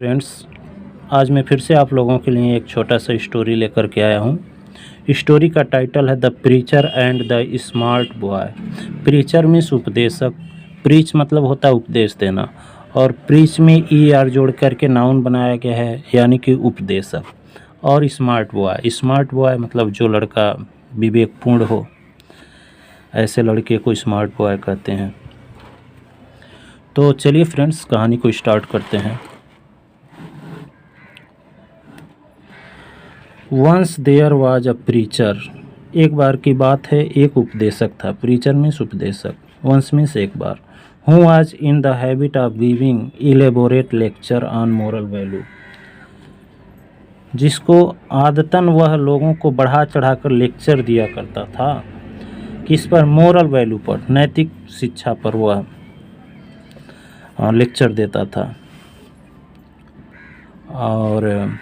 Friends, आज मैं फिर से आप लोगों के लिए एक छोटा सा स्टोरी लेकर के आया हूँ। स्टोरी का टाइटल है the preacher and the smart boy. Preacher means उपदेशक। प्रीच मतलब होता है उपदेश देना, और प्रीच में ई आर जोड़ करके नाउन बनाया गया है, यानी कि उपदेशक। और स्मार्ट बॉय मतलब जो लड़का विवेकपूर्ण हो, ऐसे लड़के को स्मार्ट बॉय कहते हैं। तो चलिए फ्रेंड्स, कहानी को स्टार्ट करते हैं। Once there was a preacher. एक बार की बात है, एक उपदेशक था। प्रीचर मीन्स उपदेशक, वंस मीन्स एक बार। Who was in the habit of giving elaborate lecture on moral value. जिसको आदतन वह लोगों को बढ़ा चढ़ाकर लेक्चर दिया करता था। किस पर? मोरल वैल्यू पर, नैतिक शिक्षा पर वह लेक्चर देता था। और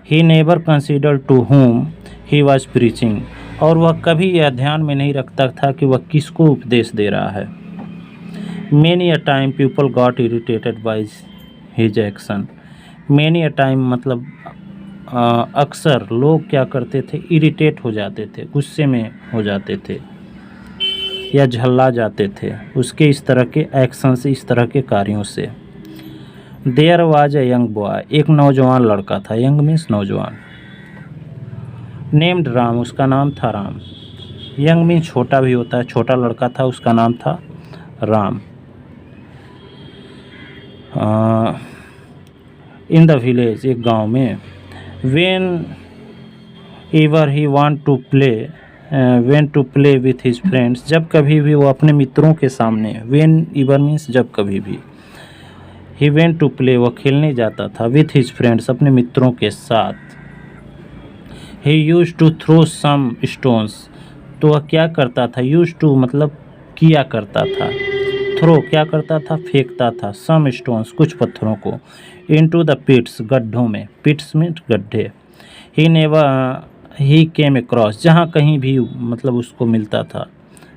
he never consider to whom he was preaching. और वह कभी यह ध्यान में नहीं रखता था कि वह किसको उपदेश दे रहा है। Many a time people got irritated by his action. Many a time मतलब अक्सर लोग क्या करते थे? इरिटेट हो जाते थे, गुस्से में हो जाते थे या झल्ला जाते थे उसके इस तरह के एक्शन से, इस तरह के कार्यों से। There was a young boy. एक नौजवान लड़का था। यंग मीन्स नौजवान। नेम्ड राम, उसका नाम था राम। यंग मीन्स छोटा भी होता है, छोटा लड़का था, उसका नाम था राम। इन द विलेज, एक गांव में। Whenever he want to play with his friends. जब कभी भी वो अपने मित्रों के सामने, वेन एवर मीन्स जब कभी भी, ही वेंट टू प्ले, वह खेलने जाता था, विथ हिज फ्रेंड्स, अपने मित्रों के साथ। He used to throw some stones. तो वह क्या करता था? यूज टू मतलब किया करता था, थ्रो क्या करता था? फेंकता था, सम स्टोन्स कुछ पत्थरों को, इनटू द पिट्स गड्ढों में। पिट्स मीन्स गड्ढे। ही केम अक्रॉस, जहाँ कहीं भी मतलब उसको मिलता था,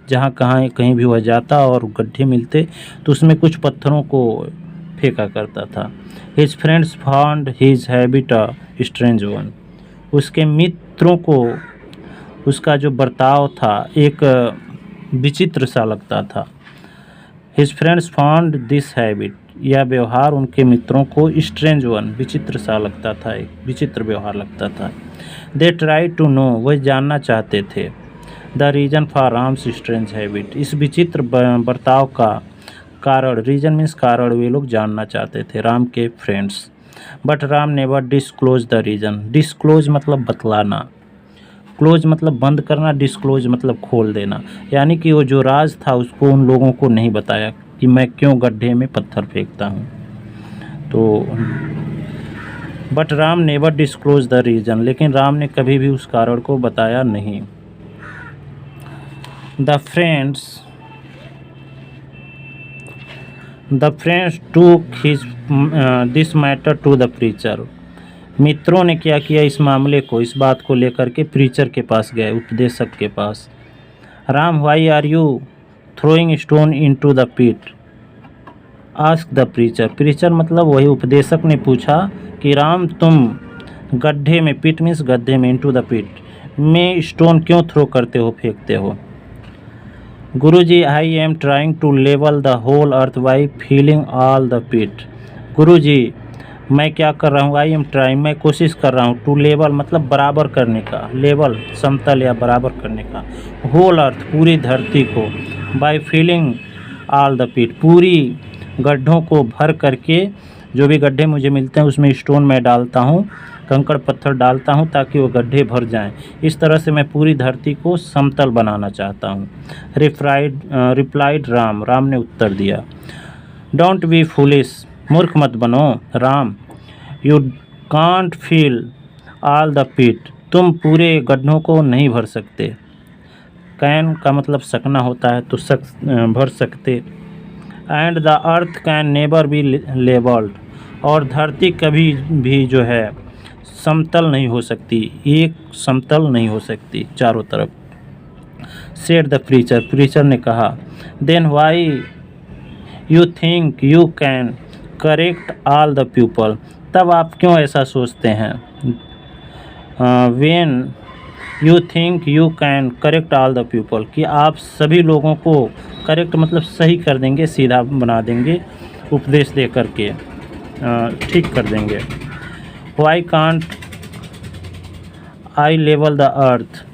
जहाँ कहीं भी वह जाता और गड्ढे मिलते तो उसमें कुछ पत्थरों को फेंका करता था। His friends found his habit a strange one. उसके मित्रों को उसका जो बर्ताव था एक विचित्र सा लगता था। His friends found this habit, यह व्यवहार उनके मित्रों को स्ट्रेंज वन, विचित्र सा लगता था, एक विचित्र व्यवहार लगता था। दे ट्राई टू नो, वह जानना चाहते थे, the reason for Ram's strange habit, इस विचित्र बर्ताव का कारण। रीजन मीन्स कारण, वे लोग जानना चाहते थे, राम के friends. But Ram never disclose the reason. Disclose मतलब बतलाना, क्लोज मतलब बंद करना, डिस्क्लोज मतलब खोल देना, यानी कि वो जो राज था उसको उन लोगों को नहीं बताया कि मैं क्यों गड्ढे में पत्थर फेंकता हूँ। तो but Ram never disclose the reason, लेकिन राम ने कभी भी उस कारण को बताया नहीं। The friends took this matter to the preacher. मित्रों ने क्या किया? इस मामले को, इस बात को लेकर के प्रीचर के पास गए, उपदेशक के पास। Ram, why are you throwing stone into the pit? Ask the preacher. Preacher मतलब वही उपदेशक ने पूछा कि राम, तुम गड्ढे में, पिट मीन्स गड्ढे में, इनटू द पिट में स्टोन क्यों थ्रो करते हो, फेंकते हो? Guruji, I am trying to level the whole earth by filling all the pit. गुरुजी, मैं क्या कर रहा हूँ? आई एम ट्राइंग, मैं कोशिश कर रहा हूँ, टू लेवल मतलब बराबर करने का, लेवल समतल या बराबर करने का, होल अर्थ पूरी धरती को, by filling all the pit पूरी गड्ढों को भर करके, जो भी गड्ढे मुझे मिलते हैं उसमें स्टोन मैं डालता हूँ, कंकड़ पत्थर डालता हूँ ताकि वो गड्ढे भर जाएं। इस तरह से मैं पूरी धरती को समतल बनाना चाहता हूँ। रिप्लाइड राम, राम ने उत्तर दिया। डोंट बी फूलिश, मूर्ख मत बनो Ram. You can't fill all the pit, तुम पूरे गड्ढों को नहीं भर सकते। कैन का मतलब सकना होता है, तो भर सकते। And the earth can never be levelled, और धरती कभी भी जो है समतल नहीं हो सकती, एक समतल नहीं हो सकती चारों तरफ। सेड द प्रीचर, प्रीचर ने कहा। Then why you think you can correct all the people, तब आप क्यों ऐसा सोचते हैं? When you think you can correct all the people, कि आप सभी लोगों को करेक्ट मतलब सही कर देंगे, सीधा बना देंगे, उपदेश दे करके ठीक कर देंगे। Why can't I level the earth,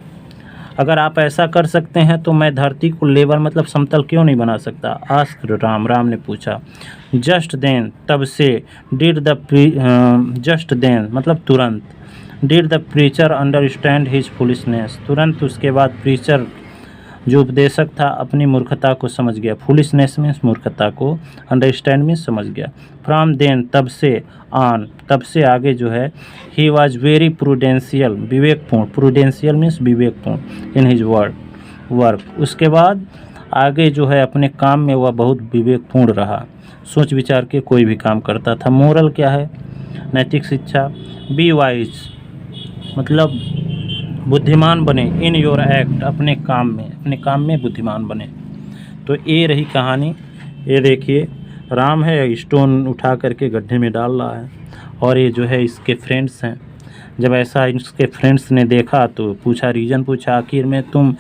अगर आप ऐसा कर सकते हैं तो मैं धरती को लेवल मतलब समतल क्यों नहीं बना सकता? आस्क राम, राम ने पूछा। जस्ट देन, तब से, डिड द जस्ट देन मतलब तुरंत, did the preacher understand his foolishness, तुरंत उसके बाद प्रीचर जो उपदेशक था अपनी मूर्खता को समझ गया। फुलिशनेस मीन्स मूर्खता को, अंडरस्टैंड मीन्स समझ गया। फ्रॉम देन, तब से, ऑन, तब से आगे जो है, ही वॉज वेरी प्रूडेंशियल, विवेकपूर्ण, प्रूडेंशियल मीन्स विवेकपूर्ण, इन हिज वर्क, उसके बाद आगे जो है अपने काम में वह बहुत विवेकपूर्ण रहा, सोच विचार के कोई भी काम करता था। मोरल क्या है? नैतिक शिक्षा, बी वाइज मतलब बुद्धिमान बने, इन योर एक्ट, अपने काम में बुद्धिमान बने। तो ये रही कहानी। ये देखिए राम है, स्टोन उठा करके गड्ढे में डाल रहा है, और ये जो है इसके फ्रेंड्स हैं। जब ऐसा इसके फ्रेंड्स ने देखा तो पूछा, रीज़न पूछा, आखिर में तुम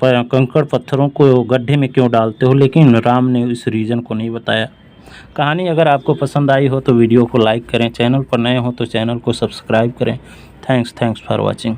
कंकड़ पत्थरों को गड्ढे में क्यों डालते हो? लेकिन राम ने इस रीज़न को नहीं बताया। कहानी अगर आपको पसंद आई हो तो वीडियो को लाइक करें, चैनल पर नए हो तो चैनल को सब्सक्राइब करें। Thanks for watching.